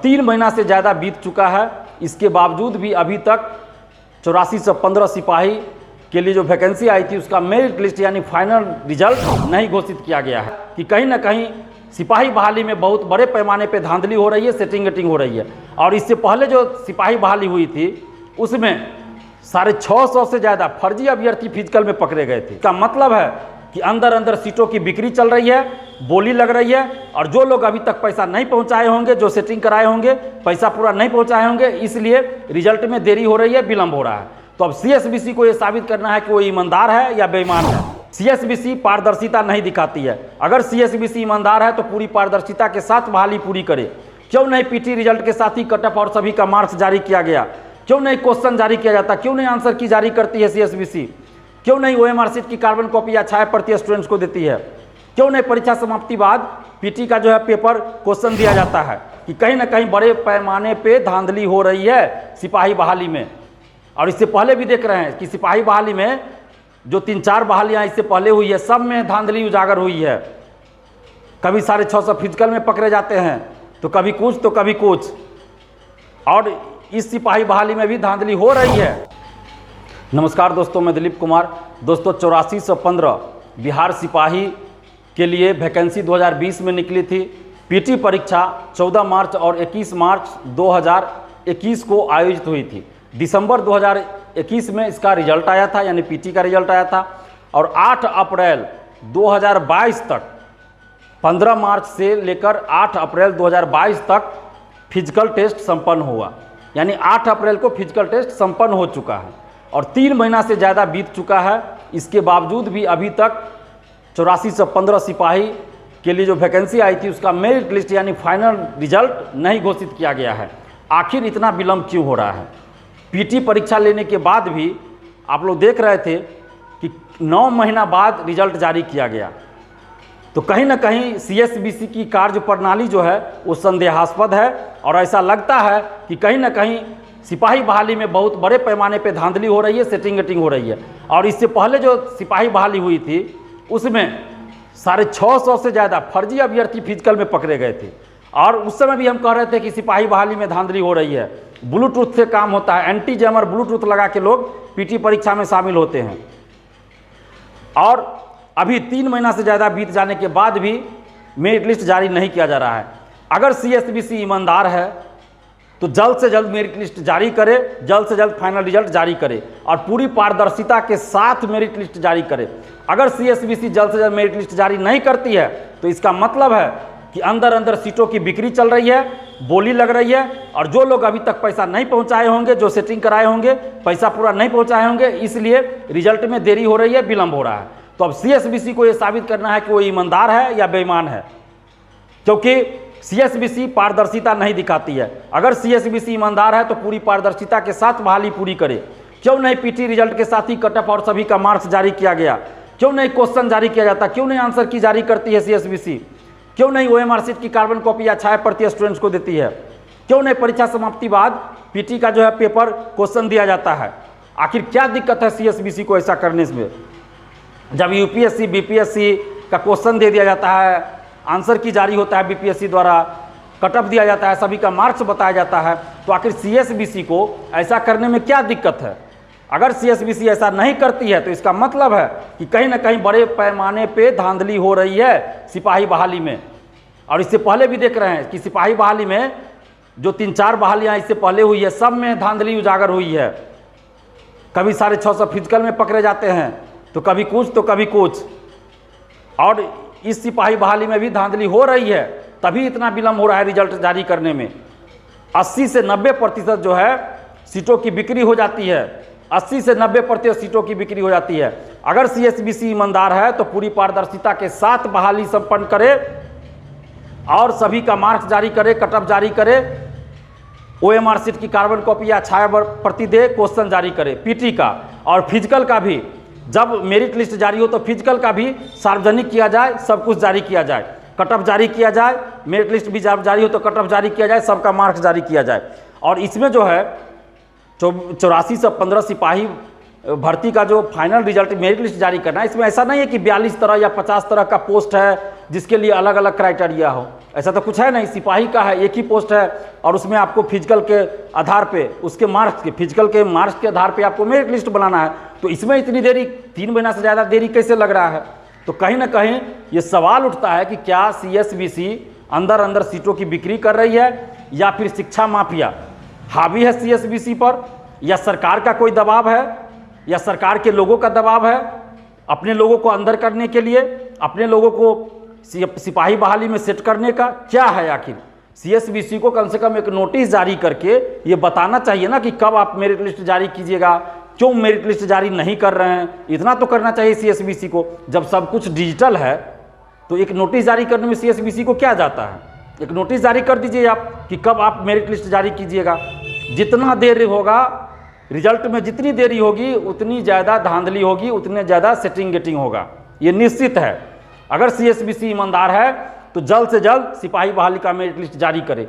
3 महीना से ज़्यादा बीत चुका है। इसके बावजूद भी अभी तक 8415 सिपाही के लिए जो वैकेंसी आई थी उसका मेरिट लिस्ट यानी फाइनल रिजल्ट नहीं घोषित किया गया है। कि कहीं ना कहीं सिपाही बहाली में बहुत बड़े पैमाने पे धांधली हो रही है, सेटिंग वेटिंग हो रही है। और इससे पहले जो सिपाही बहाली हुई थी उसमें 650 से ज़्यादा फर्जी अभ्यर्थी फिजिकल में पकड़े गए थे। इसका मतलब है कि अंदर अंदर सीटों की बिक्री चल रही है, बोली लग रही है, और जो लोग अभी तक पैसा नहीं पहुंचाए होंगे, जो सेटिंग कराए होंगे, पैसा पूरा नहीं पहुंचाए होंगे, इसलिए रिजल्ट में देरी हो रही है, विलंब हो रहा है। तो अब सीएसबीसी को यह साबित करना है कि वो ईमानदार है या बेईमान है। सीएसबीसी पारदर्शिता नहीं दिखाती है। अगर सीएसबीसी ईमानदार है तो पूरी पारदर्शिता के साथ बहाली पूरी करे। क्यों नहीं पीटी रिजल्ट के साथ ही कटअप और सभी का मार्क्स जारी किया गया? क्यों नहीं क्वेश्चन जारी किया जाता? क्यों नहीं आंसर की जारी करती है सीएसबीसी? क्यों नहीं ओएमआर शीट की कार्बन कॉपी या छाया प्रति स्टूडेंट्स को देती है? क्यों नहीं परीक्षा समाप्ति बाद पीटी का जो है पेपर क्वेश्चन दिया जाता है? कि कहीं ना कहीं बड़े पैमाने पे धांधली हो रही है सिपाही बहाली में। और इससे पहले भी देख रहे हैं कि सिपाही बहाली में जो 3-4 बहालियां इससे पहले हुई है, सब में धांधली उजागर हुई है। कभी 650 फिजिकल में पकड़े जाते हैं, तो कभी कुछ तो कभी कुछ। और इस सिपाही बहाली में भी धांधली हो रही है। नमस्कार दोस्तों, मैं दिलीप कुमार। दोस्तों 8415 बिहार सिपाही के लिए वैकेंसी 2020 में निकली थी। पीटी परीक्षा 14 मार्च और 21 मार्च 2021 को आयोजित हुई थी। दिसंबर 2021 में इसका रिजल्ट आया था, यानी पीटी का रिजल्ट आया था। और 8 अप्रैल 2022 तक, 15 मार्च से लेकर 8 अप्रैल 2022 तक फिजिकल टेस्ट संपन्न हुआ। यानी 8 अप्रैल को फिजिकल टेस्ट संपन्न हो चुका है और 3 महीना से ज़्यादा बीत चुका है। इसके बावजूद भी अभी तक 8415 सिपाही के लिए जो वैकेंसी आई थी उसका मेरिट लिस्ट यानी फाइनल रिजल्ट नहीं घोषित किया गया है। आखिर इतना विलंब क्यों हो रहा है? पीटी परीक्षा लेने के बाद भी आप लोग देख रहे थे कि 9 महीना बाद रिजल्ट जारी किया गया। तो कहीं ना कहीं सीएसबीसी की कार्य प्रणाली जो है वो संदेहास्पद है। और ऐसा लगता है कि कहीं ना कहीं सिपाही बहाली में बहुत बड़े पैमाने पे धांधली हो रही है, सेटिंग वेटिंग हो रही है। और इससे पहले जो सिपाही बहाली हुई थी उसमें 650 से ज़्यादा फर्जी अभ्यर्थी फिजिकल में पकड़े गए थे। और उस समय भी हम कह रहे थे कि सिपाही बहाली में धांधली हो रही है, ब्लूटूथ से काम होता है, एंटी जैमर ब्लूटूथ लगा के लोग पीटी परीक्षा में शामिल होते हैं। और अभी 3 महीना से ज़्यादा बीत जाने के बाद भी मेरिट लिस्ट जारी नहीं किया जा रहा है। अगर सीएसबीसी ईमानदार है तो जल्द से जल्द मेरिट लिस्ट जारी करे, जल्द से जल्द फाइनल रिजल्ट जारी करे और पूरी पारदर्शिता के साथ मेरिट लिस्ट जारी करे। अगर सीएसबीसी जल्द से जल्द मेरिट लिस्ट जारी नहीं करती है तो इसका मतलब है कि अंदर अंदर सीटों की बिक्री चल रही है, बोली लग रही है, और जो लोग अभी तक पैसा नहीं पहुंचाए होंगे, जो सेटिंग कराए होंगे, पैसा पूरा नहीं पहुंचाए होंगे, इसलिए रिजल्ट में देरी हो रही है, विलंब हो रहा है। तो अब सीएसबीसी को यह साबित करना है कि वो ईमानदार है या बेईमान है, क्योंकि सीएसबीसी पारदर्शिता नहीं दिखाती है। अगर सीएसबीसी ईमानदार है तो पूरी पारदर्शिता के साथ बहाली पूरी करे। क्यों नहीं पीटी रिजल्ट के साथ ही कटअप और सभी का मार्क्स जारी किया गया? क्यों नहीं क्वेश्चन जारी किया जाता? क्यों नहीं आंसर की जारी करती है सीएसबीसी? क्यों नहीं ओएमआर शीट की कार्बन कॉपी या छाया प्रति स्टूडेंट्स को देती है? क्यों नहीं परीक्षा समाप्ति बाद पीटी का जो है पेपर क्वेश्चन दिया जाता है? आखिर क्या दिक्कत है सीएसबीसी को ऐसा करने में? जब यूपीएससी बीपीएससी का क्वेश्चन दे दिया जाता है, आंसर की जारी होता है बीपीएससी द्वारा, कटअप दिया जाता है, सभी का मार्क्स बताया जाता है, तो आखिर सीएसबीसी को ऐसा करने में क्या दिक्कत है? अगर सीएसबीसी ऐसा नहीं करती है तो इसका मतलब है कि कहीं ना कहीं बड़े पैमाने पे धांधली हो रही है सिपाही बहाली में। और इससे पहले भी देख रहे हैं कि सिपाही बहाली में जो 3-4 बहालियां इससे पहले हुई है, सब में धांधली उजागर हुई है। कभी 650 फिजिकल में पकड़े जाते हैं, तो कभी कुछ तो कभी कुछ। और इस सिपाही बहाली में भी धांधली हो रही है, तभी इतना विलंब हो रहा है रिजल्ट जारी करने में। 80 से 90% जो है सीटों की बिक्री हो जाती है, 80 से 90% सीटों की बिक्री हो जाती है। अगर सीएसबीसी ईमानदार है तो पूरी पारदर्शिता के साथ बहाली संपन्न करे और सभी का मार्क्स जारी करे, कटअप जारी करे, ओएमआर शीट की कार्बन कॉपी या छाया प्रति दे, क्वेश्चन जारी करे पीटी का। और फिजिकल का भी जब मेरिट लिस्ट जारी हो तो फिजिकल का भी सार्वजनिक किया जाए, सब कुछ जारी किया जाए, कटअप जारी किया जाए, मेरिट लिस्ट भी जारी हो तो कटअप जारी किया जाए, सबका मार्क्स जारी किया जाए। और इसमें जो है 8415 सिपाही भर्ती का जो फाइनल रिजल्ट मेरिट लिस्ट जारी करना है, इसमें ऐसा नहीं है कि 42 तरह या 50 तरह का पोस्ट है जिसके लिए अलग अलग क्राइटेरिया हो। ऐसा तो कुछ है नहीं, सिपाही का है, एक ही पोस्ट है और उसमें आपको फिजिकल के आधार पे, उसके मार्क्स के, फिजिकल के मार्क्स के आधार पे आपको मेरिट लिस्ट बनाना है। तो इसमें इतनी देरी, 3 महीना से ज़्यादा देरी कैसे लग रहा है? तो कहीं ना कहीं ये सवाल उठता है कि क्या CSBC अंदर अंदर सीटों की बिक्री कर रही है, या फिर शिक्षा माफिया हावी है CSBC पर, या सरकार का कोई दबाव है, या सरकार के लोगों का दबाव है अपने लोगों को अंदर करने के लिए, अपने लोगों को सिपाही बहाली में सेट करने का। क्या है आखिर? CSBC को कम से कम एक नोटिस जारी करके ये बताना चाहिए ना कि कब आप मेरिट लिस्ट जारी कीजिएगा, क्यों मेरिट लिस्ट जारी नहीं कर रहे हैं। इतना तो करना चाहिए CSBC को। जब सब कुछ डिजिटल है तो एक नोटिस जारी करने में CSBC को क्या जाता है? एक नोटिस जारी कर दीजिए आप कि कब आप मेरिट लिस्ट जारी कीजिएगा। जितना देर होगा, रिजल्ट में जितनी देरी होगी उतनी ज़्यादा धांधली होगी, उतने ज़्यादा सेटिंग गेटिंग होगा, ये निश्चित है। अगर CSBC ईमानदार है तो जल्द से जल्द सिपाही बहाली का मेरिट लिस्ट जारी करे।